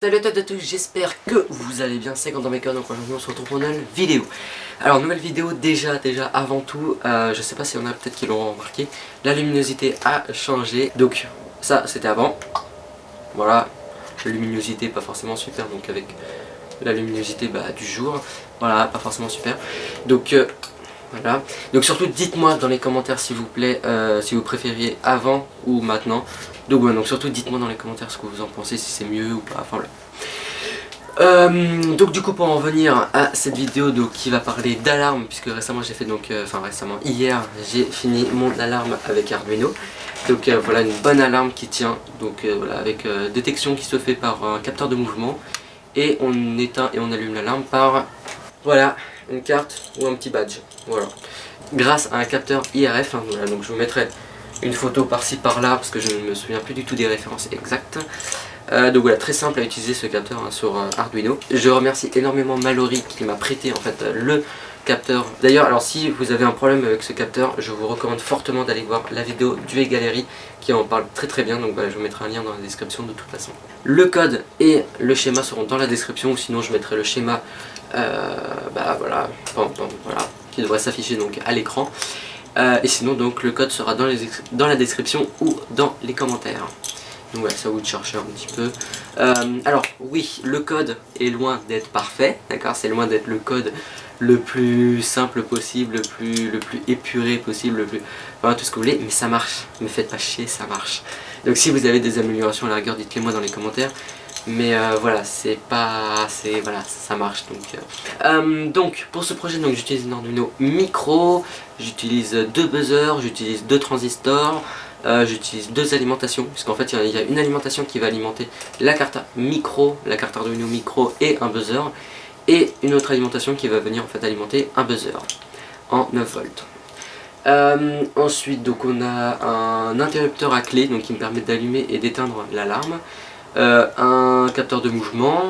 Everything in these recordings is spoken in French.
Salut à tous, j'espère que vous allez bien, c'est Quentin Bacon, donc aujourd'hui on se retrouve pour une nouvelle vidéo. Alors nouvelle vidéo déjà avant tout, je sais pas s'il y en a peut-être qui l'auront remarqué, la luminosité a changé, donc ça c'était avant, voilà, la luminosité pas forcément super, donc avec la luminosité du jour, voilà, pas forcément super, donc voilà, donc surtout dites-moi dans les commentaires s'il vous plaît, si vous préfériez avant ou maintenant. Donc ouais, donc surtout dites-moi dans les commentaires ce que vous en pensez, si c'est mieux ou pas, enfin voilà. Donc du coup pour en venir à cette vidéo donc, qui va parler d'alarme, puisque récemment j'ai fait donc, hier j'ai fini mon alarme avec Arduino. Donc voilà une bonne alarme qui tient, donc voilà, avec détection qui se fait par un capteur de mouvement. Et on éteint et on allume l'alarme par, voilà, une carte ou un petit badge, voilà. Grâce à un capteur IRF, hein, voilà, donc je vous mettrai une photo par-ci par-là parce que je ne me souviens plus du tout des références exactes. Donc voilà, très simple à utiliser ce capteur hein, sur Arduino. Je remercie énormément Mallory qui m'a prêté en fait le capteur. D'ailleurs, alors si vous avez un problème avec ce capteur, je vous recommande fortement d'aller voir la vidéo du Galerie qui en parle très bien. Donc voilà, je vous mettrai un lien dans la description de toute façon. Le code et le schéma seront dans la description, ou sinon je mettrai le schéma voilà, qui devrait s'afficher donc à l'écran. Et sinon donc le code sera dans la description ou dans les commentaires. Donc voilà, ça vous de chercher un petit peu. Alors oui, le code est loin d'être parfait, d'accord. C'est loin d'être le code le plus simple possible, le plus épuré possible, enfin, tout ce que vous voulez, mais ça marche. Ne me faites pas chier, ça marche. Donc si vous avez des améliorations à la rigueur, dites-les moi dans les commentaires. Mais voilà, voilà, ça marche. Donc pour ce projet, donc j'utilise un Arduino micro, j'utilise 2 buzzers, j'utilise 2 transistors, j'utilise 2 alimentations, puisqu'en fait il y a une alimentation qui va alimenter la carte micro, la carte Arduino micro et un buzzer, et une autre alimentation qui va venir en fait alimenter un buzzer en 9 volts. Ensuite donc on a un interrupteur à clé donc qui me permet d'allumer et d'éteindre l'alarme. Un capteur de mouvement,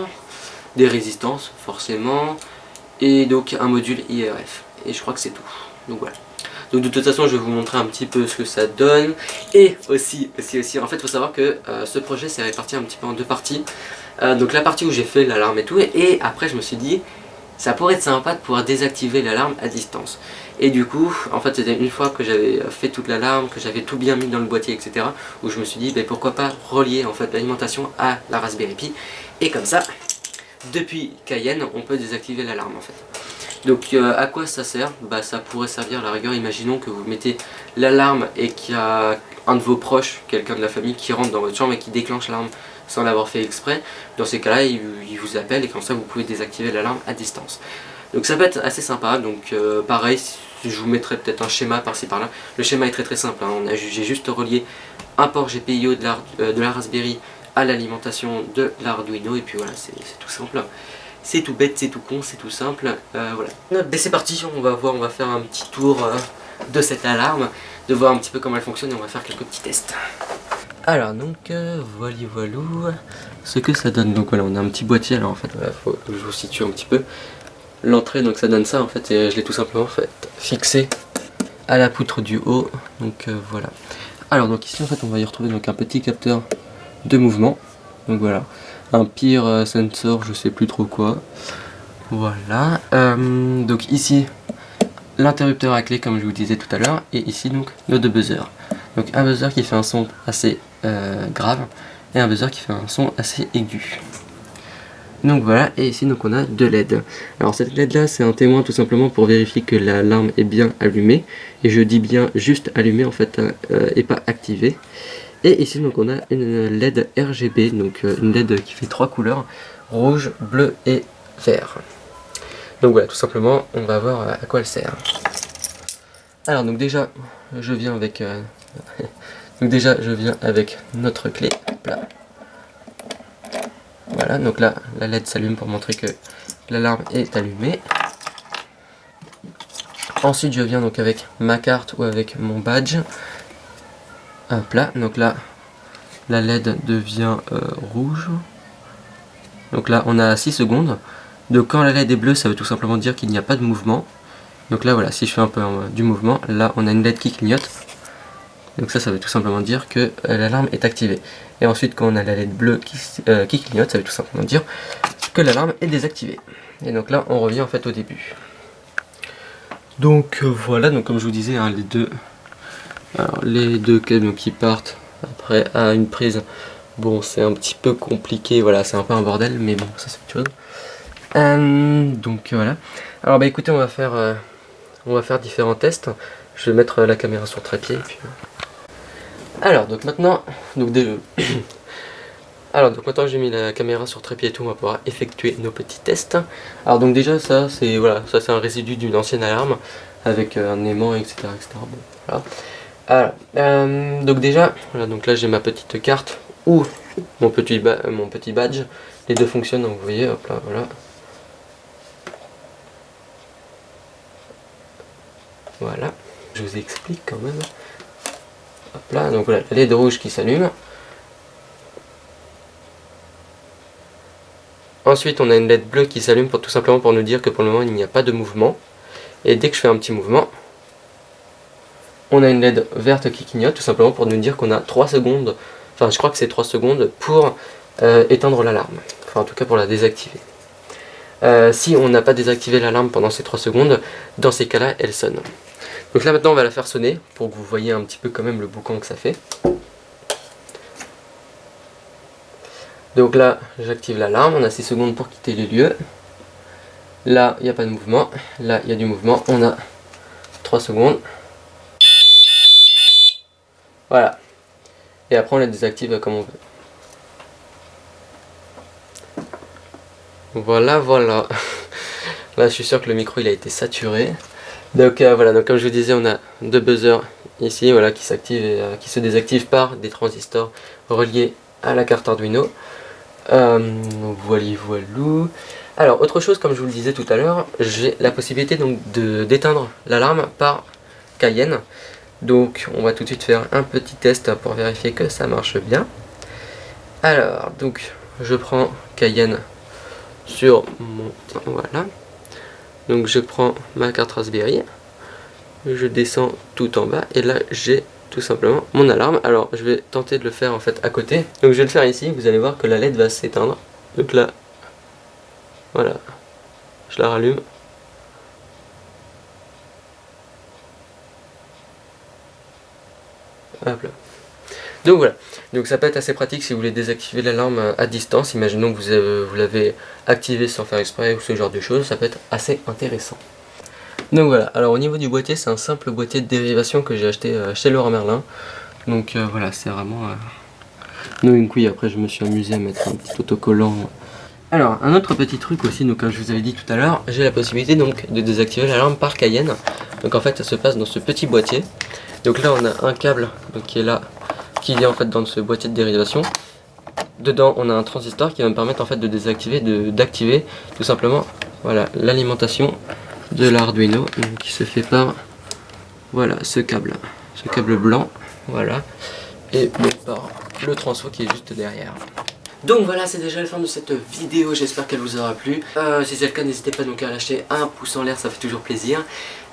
des résistances forcément, et donc un module IRF. Et je crois que c'est tout. Donc voilà. Donc de toute façon je vais vous montrer un petit peu ce que ça donne. Et aussi en fait il faut savoir que ce projet s'est réparti un petit peu en 2 parties. Donc la partie où j'ai fait l'alarme et tout, et après je me suis dit ça pourrait être sympa de pouvoir désactiver l'alarme à distance. Et du coup, en fait c'était une fois que j'avais fait toute l'alarme, que j'avais tout bien mis dans le boîtier, etc. où je me suis dit pourquoi pas relier en fait l'alimentation à la Raspberry Pi. Et comme ça, depuis Cayenne, on peut désactiver l'alarme en fait. Donc à quoi ça sert? Ça pourrait servir à la rigueur, imaginons que vous mettez l'alarme et qu'il y a un de vos proches, quelqu'un de la famille qui rentre dans votre chambre et qui déclenche l'alarme sans l'avoir fait exprès. Dans ces cas là il vous appelle et comme ça vous pouvez désactiver l'alarme à distance. Donc ça peut être assez sympa, donc pareil, je vous mettrai peut-être un schéma par-ci par-là. Le schéma est très simple, hein. J'ai juste relié un port GPIO de la Raspberry à l'alimentation de l'Arduino et puis voilà, c'est tout simple. C'est tout bête, c'est tout con, c'est tout simple, voilà. C'est parti, on va faire un petit tour de cette alarme, de voir un petit peu comment elle fonctionne et on va faire quelques petits tests. Alors donc voilou ce que ça donne. Donc voilà, on a un petit boîtier. Alors en fait faut que je vous situe un petit peu l'entrée. Donc ça donne ça en fait, et je l'ai tout simplement fixé à la poutre du haut. Donc voilà. Alors donc ici en fait on va y retrouver donc un petit capteur de mouvement. Donc voilà, un peer sensor, je sais plus trop quoi. Voilà. Donc ici l'interrupteur à clé comme je vous disais tout à l'heure, et ici donc nos 2 buzzers. Donc un buzzer qui fait un son assez grave et un buzzer qui fait un son assez aigu. Donc voilà, et ici donc on a 2 LED. Alors cette LED là c'est un témoin tout simplement pour vérifier que l'alarme est bien allumée, et je dis bien juste allumée en fait, et pas activée. Et ici donc on a une LED RGB, donc une LED qui fait 3 couleurs, rouge, bleu et vert. Donc voilà, tout simplement on va voir à quoi elle sert. Alors donc déjà je viens avec notre clé. Hop là. Voilà, donc là la LED s'allume pour montrer que l'alarme est allumée. Ensuite je viens donc avec ma carte ou avec mon badge. Hop là, donc là la LED devient rouge. Donc là on a 6 secondes. Donc quand la LED est bleue, ça veut tout simplement dire qu'il n'y a pas de mouvement. Donc là voilà, si je fais un peu du mouvement, là on a une LED qui clignote. Donc ça veut tout simplement dire que l'alarme est activée. Et ensuite quand on a la LED bleue qui clignote, ça veut tout simplement dire que l'alarme est désactivée. Et donc là on revient en fait au début. Donc voilà, donc comme je vous disais, hein, les deux câbles qui partent après à une prise, bon c'est un petit peu compliqué, voilà, c'est un peu un bordel, mais bon ça c'est autre chose. Donc voilà. Alors bah écoutez, on va faire différents tests. Je vais mettre la caméra sur trépied. Puis... Alors donc maintenant, donc maintenant que j'ai mis la caméra sur trépied et tout, on va pouvoir effectuer nos petits tests. Alors donc déjà ça c'est voilà, ça c'est un résidu d'une ancienne alarme avec un aimant, etc., etc. Bon, voilà. Alors, donc déjà, voilà, donc là j'ai ma petite carte ou mon petit badge. Les deux fonctionnent, donc vous voyez, hop là, voilà. Voilà, je vous explique quand même. Hop là, donc voilà, la LED rouge qui s'allume. Ensuite, on a une LED bleue qui s'allume tout simplement pour nous dire que pour le moment il n'y a pas de mouvement. Et dès que je fais un petit mouvement, on a une LED verte qui clignote tout simplement pour nous dire qu'on a 3 secondes, enfin je crois que c'est 3 secondes pour éteindre l'alarme, enfin en tout cas pour la désactiver. Si on n'a pas désactivé l'alarme pendant ces 3 secondes, dans ces cas là elle sonne. Donc là maintenant on va la faire sonner pour que vous voyez un petit peu quand même le boucan que ça fait. Donc là j'active l'alarme, on a 6 secondes pour quitter les lieux. Là il n'y a pas de mouvement, là il y a du mouvement, on a 3 secondes. Voilà. Et après on la désactive comme on veut. Voilà, voilà. Là je suis sûr que le micro il a été saturé. Donc voilà, donc comme je vous disais, on a 2 buzzers ici, voilà, qui s'activent et qui se désactivent par des transistors reliés à la carte Arduino. Voilou. Alors autre chose, comme je vous le disais tout à l'heure, j'ai la possibilité donc d'éteindre l'alarme par Cayenne. Donc on va tout de suite faire un petit test pour vérifier que ça marche bien. Alors donc je prends Cayenne sur mon... Voilà. Donc je prends ma carte Raspberry. Je descends tout en bas et là j'ai tout simplement mon alarme. Alors je vais tenter de le faire en fait à côté. Donc je vais le faire ici, vous allez voir que la LED va s'éteindre. Donc là, voilà, je la rallume. Hop là. Donc voilà, donc ça peut être assez pratique si vous voulez désactiver l'alarme à distance. Imaginons que vous l'avez activé sans faire exprès ou ce genre de choses, ça peut être assez intéressant. Donc voilà, alors au niveau du boîtier, c'est un simple boîtier de dérivation que j'ai acheté chez Leroy Merlin. Donc voilà, c'est vraiment une couille. Après je me suis amusé à mettre un petit autocollant. Alors un autre petit truc aussi, donc comme je vous avais dit tout à l'heure, j'ai la possibilité donc de désactiver l'alarme par Cayenne. Donc en fait ça se passe dans ce petit boîtier. Donc là on a un câble donc, qui est là, qui est en fait dans ce boîtier de dérivation. Dedans on a un transistor qui va me permettre en fait de désactiver, d'activer tout simplement voilà l'alimentation de l'Arduino qui se fait par voilà ce câble blanc, voilà, et par le transfo qui est juste derrière. Donc voilà, c'est déjà la fin de cette vidéo, j'espère qu'elle vous aura plu. Si c'est le cas, n'hésitez pas donc à lâcher un pouce en l'air, ça fait toujours plaisir.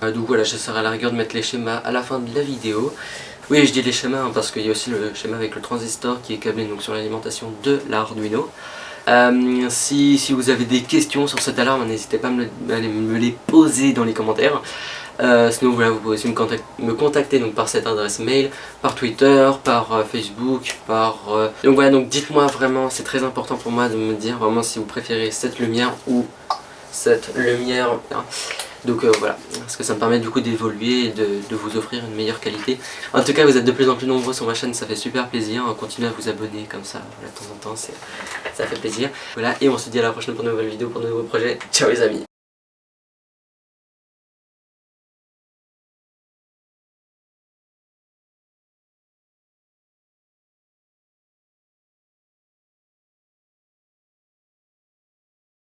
Donc voilà, je serai à la rigueur de mettre les schémas à la fin de la vidéo. Oui, je dis les schémas hein, parce qu'il y a aussi le schéma avec le transistor qui est câblé donc, sur l'alimentation de l'Arduino. Si vous avez des questions sur cette alarme, n'hésitez pas à me les poser dans les commentaires. Sinon voilà, vous pouvez aussi me contacter donc, par cette adresse mail, par Twitter, par Facebook, donc voilà, donc dites-moi vraiment, c'est très important pour moi de me dire vraiment si vous préférez cette lumière ou cette lumière. Hein. Donc voilà, parce que ça me permet du coup d'évoluer et de vous offrir une meilleure qualité. En tout cas, vous êtes de plus en plus nombreux sur ma chaîne, ça fait super plaisir. Continuez à vous abonner comme ça, voilà, de temps en temps, ça fait plaisir. Voilà, et on se dit à la prochaine pour de nouvelles vidéos, pour de nouveaux projets. Ciao les amis!